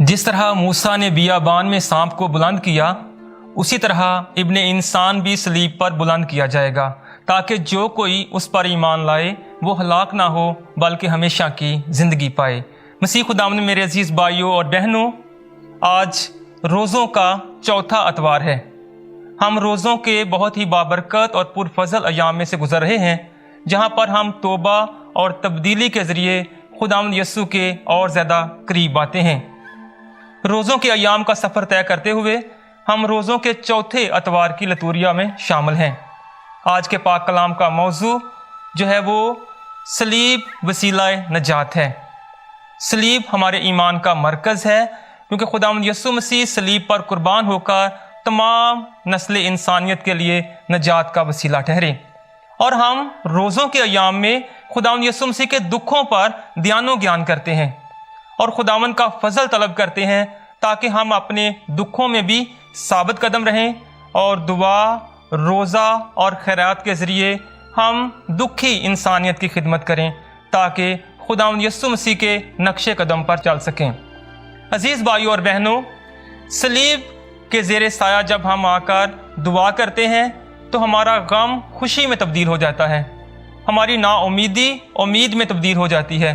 जिस तरह मूसा ने बियाबान में सांप को बुलंद किया, उसी तरह इब्ने इंसान भी सलीब पर बुलंद किया जाएगा, ताकि जो कोई उस पर ईमान लाए वो हलाक ना हो बल्कि हमेशा की ज़िंदगी पाए। मसीह खुदावंद मेरे अजीज़ भाइयों और बहनों, आज रोज़ों का चौथा अतवार है। हम रोज़ों के बहुत ही बाबरकत और पुरफजल अयाम में से गुजर रहे हैं, जहाँ पर हम तौबा और तब्दीली के ज़रिए खुदावंद यस्सु के और ज़्यादा करीब आते हैं। रोज़ों के अयाम का सफ़र तय करते हुए हम रोज़ों के चौथे अतवार की लतूरिया में शामिल हैं। आज के पाक कलाम का मौजू जो है वो सलीब वसीला नजात है। सलीब हमारे ईमान का मरकज़ है, क्योंकि खुदावंद यस्सु मसीह सलीब पर कुर्बान होकर तमाम नस्ल इंसानियत के लिए नजात का वसीला ठहरे। और हम रोज़ों के अयाम में खुदावंद यस्सु मसीह के दुखों पर ध्यानो ज्ञान करते हैं और खुदावंद का फजल तलब करते हैं, ताकि हम अपने दुखों में भी साबित कदम रहें और दुआ, रोज़ा और खैरात के ज़रिए हम दुखी इंसानियत की खिदमत करें, ताकि खुदावंद यस्सु मसीह के नक्शे कदम पर चल सकें। अजीज़ भाइयों और बहनों, सलीब के ज़ेरे साया जब हम आकर दुआ करते हैं तो हमारा गम खुशी में तब्दील हो जाता है, हमारी नाउमीदी उम्मीद में तब्दील हो जाती है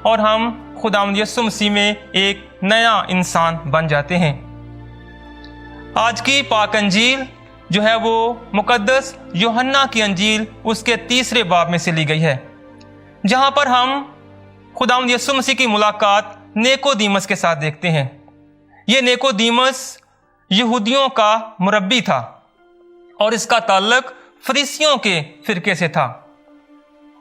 और हम खुदावंद यस्सु मसीह में एक नया इंसान बन जाते हैं। आज की पाक अंजील जो है वो मुकद्दस यूहन्ना की अंजील उसके 3 बाब में से ली गई है, जहाँ पर हम खुदावंद यस्सु मसीह की मुलाकात निकोदेमुस के साथ देखते हैं। ये निकोदेमुस यहूदियों का मुरब्बी था और इसका ताल्लुक फरीसियों के फिरके से था,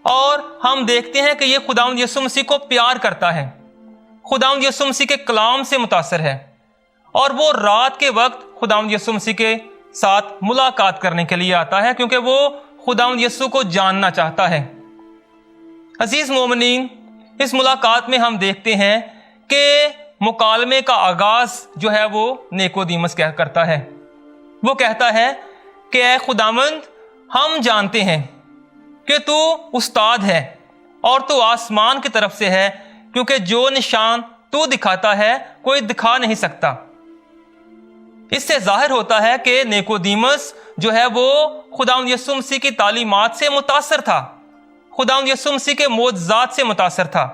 और हम देखते हैं कि ये खुदावंद यस्सु मसीह को प्यार करता है, खुदावंद यस्सु मसीह के कलाम से मुतासर है, और वो रात के वक्त खुदावंद यस्सु मसीह के साथ मुलाकात करने के लिए आता है, क्योंकि वो खुदावंद यस्सु को जानना चाहता है। अजीज मोमिनीन, इस मुलाकात में हम देखते हैं कि मुकालमे का आगाज जो है वो निकोदेमुस क्या करता है। वो कहता है कि ऐ खुदावंद, हम जानते हैं कि तू उस्ताद है और तू आसमान की तरफ से है, क्योंकि जो निशान तू दिखाता है कोई दिखा नहीं सकता। इससे जाहिर होता है कि निकोदेमुस जो है वो खुदावंद यस्सु मसीह की तालीमात से मुतासर था, खुदावंद यस्सु मसीह के मोअज़्ज़ात से मुतासर था।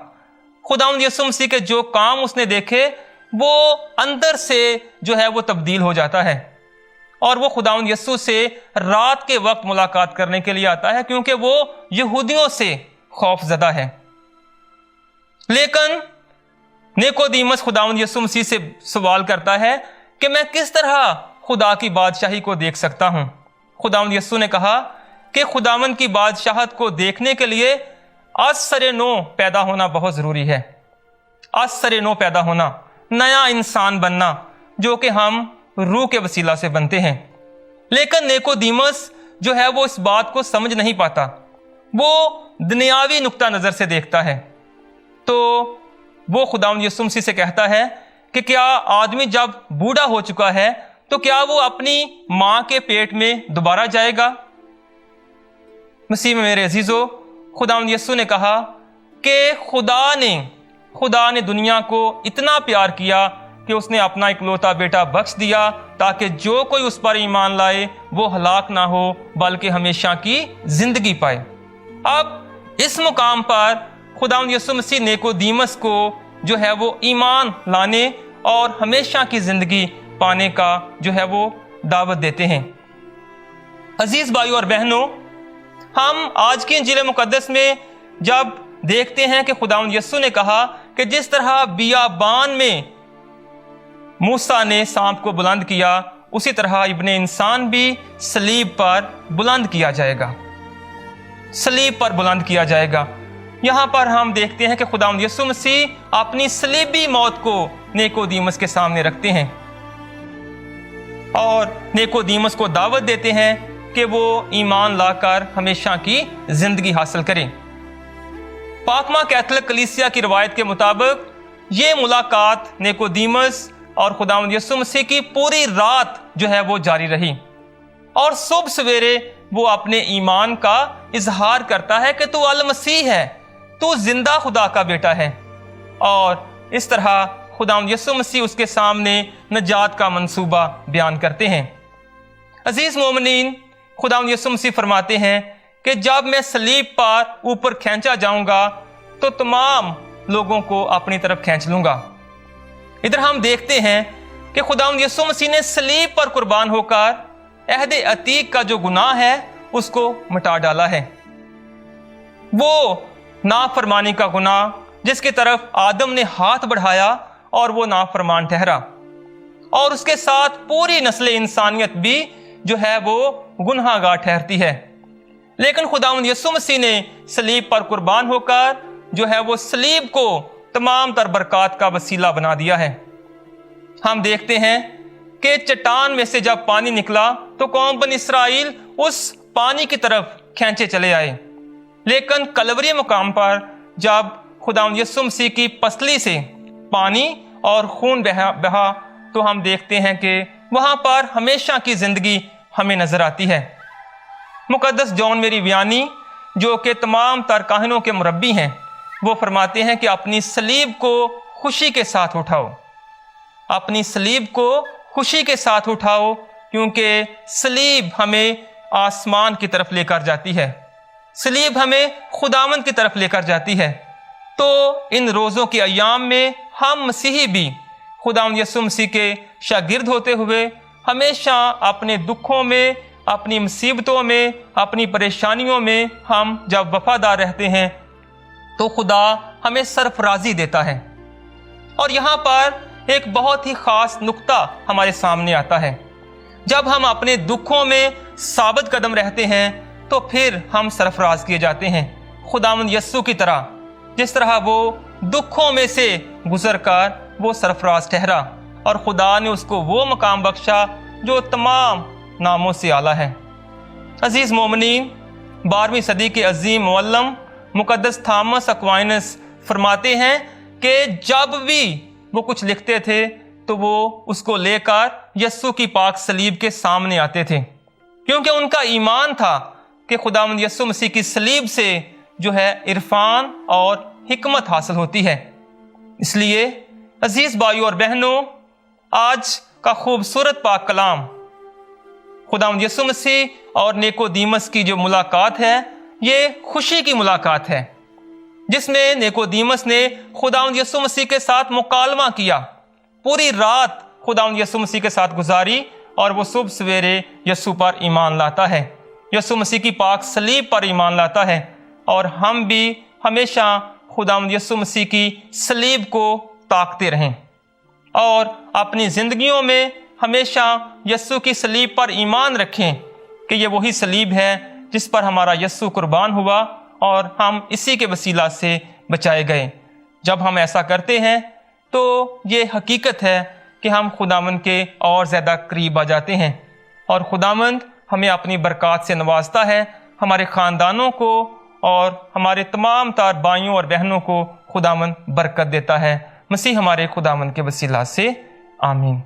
खुदावंद यस्सु मसीह के जो काम उसने देखे वो अंदर से जो है वो तब्दील हो जाता है, और वो खुदावंद यस्सु से रात के वक्त मुलाकात करने के लिए आता है, क्योंकि वो यहूदियों से खौफजदा है। लेकिन निकोदेमुस खुदावंद यस्सु मसीह से सवाल करता है कि मैं किस तरह खुदा की बादशाही को देख सकता हूँ। खुदावंद यस्सु ने कहा कि खुदावंद की बादशाहत को देखने के लिए असरे नो पैदा होना बहुत ज़रूरी है। असरे नो पैदा होना, नया इंसान बनना, जो कि हम रूह के वसीला से बनते हैं। लेकिन निकोदेमुस जो है वो इस बात को समझ नहीं पाता, वो दुनियावी नुक्ता नज़र से देखता है। तो वो खुदावंद यस्सु मसीह से कहता है कि क्या आदमी जब बूढ़ा हो चुका है तो क्या वो अपनी माँ के पेट में दोबारा जाएगा। मसीह में मेरे अजीज़ों, खुदावंद यस्सु ने कहा कि खुदा ने दुनिया को इतना प्यार किया कि उसने अपना इकलौता बेटा बख्श दिया, ताकि जो कोई उस पर ईमान लाए वो हलाक ना हो बल्कि हमेशा की ज़िंदगी पाए। अब इस मुकाम पर खुदावंद यस्सु मसीह निकोदेमुस को जो है वो ईमान लाने और हमेशा की ज़िंदगी पाने का जो है वो दावत देते हैं। अजीज़ भाइयों और बहनों, हम आज की इंजील मुकद्दस में जब देखते हैं कि खुदावंद यस्सु ने कहा कि जिस तरह बियाबान में मूसा ने सांप को बुलंद किया, उसी तरह इब्ने इंसान भी सलीब पर बुलंद किया जाएगा, सलीब पर बुलंद किया जाएगा। यहाँ पर हम देखते हैं कि खुदावंद यस्सु मसीह अपनी सलीबी मौत को निकोदेमुस के सामने रखते हैं और निकोदेमुस को दावत देते हैं कि वो ईमान लाकर हमेशा की जिंदगी हासिल करें। पाकमा कैथोलिक कलीसिया की रवायत के मुताबिक ये मुलाकात निकोदेमुस और खुदावंद यस्सु मसीह की पूरी रात जो है वो जारी रही, और सुबह सवेरे वो अपने ईमान का इजहार करता है कि तू अल मसीह है, तू जिंदा खुदा का बेटा है। और इस तरह खुदावंद यीशु मसीह उसके सामने नजात का मंसूबा बयान करते हैं। अजीज मोमिनीन, खुदावंद यीशु मसीह फरमाते हैं कि जब मैं सलीब पर ऊपर खींचा जाऊंगा तो तमाम लोगों को अपनी तरफ खींच लूंगा। इधर हम देखते हैं कि खुदावंद यीशु मसीह ने सलीब पर कुर्बान होकर अहद अतीक का जो गुनाह है उसको मिटा डाला है। वो नाफरमानी का गुनाह जिसकी तरफ आदम ने हाथ बढ़ाया और वो नाफरमान ठहरा, और उसके साथ पूरी नस्ल इंसानियत भी जो है वो गुनहगार ठहरती है। लेकिन खुदावंद यीशु मसीह ने सलीब पर कुर्बान होकर जो है वो सलीब को तमाम तर बरकत का वसीला बना दिया है। हम देखते हैं कि चट्टान में से जब पानी निकला तो कौम बन इसराइल उस पानी की तरफ खींचे चले आए, लेकिन कलवरी मुकाम पर जब खुदावंद यीशु मसीह की पसली से पानी और खून बहा तो हम देखते हैं कि वहां पर हमेशा की जिंदगी हमें नजर आती है। मुकद्दस जॉन मेरी वियानी जो कि तमाम तर काहिनों के मुरब्बी हैं, वो फरमाते हैं कि अपनी सलीब को खुशी के साथ उठाओ, अपनी सलीब को खुशी के साथ उठाओ, क्योंकि सलीब हमें आसमान की तरफ लेकर जाती है, सलीब हमें खुदावंद की तरफ लेकर जाती है। तो इन रोज़ों के अय्याम में हम मसीही भी खुदावंद यीशु मसीह के शागिर्द होते हुए हमेशा अपने दुखों में, अपनी मुसीबतों में, अपनी परेशानियों में हम जब वफादार रहते हैं तो खुदा हमें सरफराजी देता है। और यहाँ पर एक बहुत ही ख़ास नुक्ता हमारे सामने आता है। जब हम अपने दुखों में साबित कदम रहते हैं तो फिर हम सरफराज किए जाते हैं, खुदावंद यस्सु की तरह, जिस तरह वो दुखों में से गुजर कर वो सरफराज ठहरा और खुदा ने उसको वो मकाम बख्शा जो तमाम नामों से आला है। अजीज़ मोमिनीन, 12वीं सदी के अजीम मुअल्लम मुकद्दस थॉमस एक्वाइनस फरमाते हैं कि जब भी वो कुछ लिखते थे तो वो उसको लेकर यस्सु की पाक सलीब के सामने आते थे, क्योंकि उनका ईमान था कि खुदावंद यस्सु मसीह की सलीब से जो है इरफान और हिकमत हासिल होती है। इसलिए अजीज भाइयों और बहनों, आज का खूबसूरत पाक कलाम खुदावंद यीशु मसीह और निकोदीमस की जो मुलाकात है, ये खुशी की मुलाकात है, जिसमें निकोदीमस ने खुदावंद यीशु मसीह के साथ मुकालमा किया, पूरी रात खुदावंद यीशु मसीह के साथ गुजारी और वो सुबह सवेरे यीशु पर ईमान लाता है, यीशु मसीह की पाक सलीब पर ईमान लाता है। और हम भी हमेशा खुदावंद यीशु मसीह की सलीब को ताकते रहें और अपनी ज़िंदगियों में हमेशा यीशु की सलीब पर ईमान रखें कि ये वही सलीब है जिस पर हमारा यीशु कुर्बान हुआ और हम इसी के वसीला से बचाए गए। जब हम ऐसा करते हैं तो ये हकीकत है कि हम खुदावंद के और ज़्यादा करीब आ जाते हैं और खुदावंद हमें अपनी बरकत से नवाजता है, हमारे ख़ानदानों को और हमारे तमाम तार भाइयों और बहनों को खुदावंद बरकत देता है। मसीह हमारे खुदावंद के वसीला से आमीन।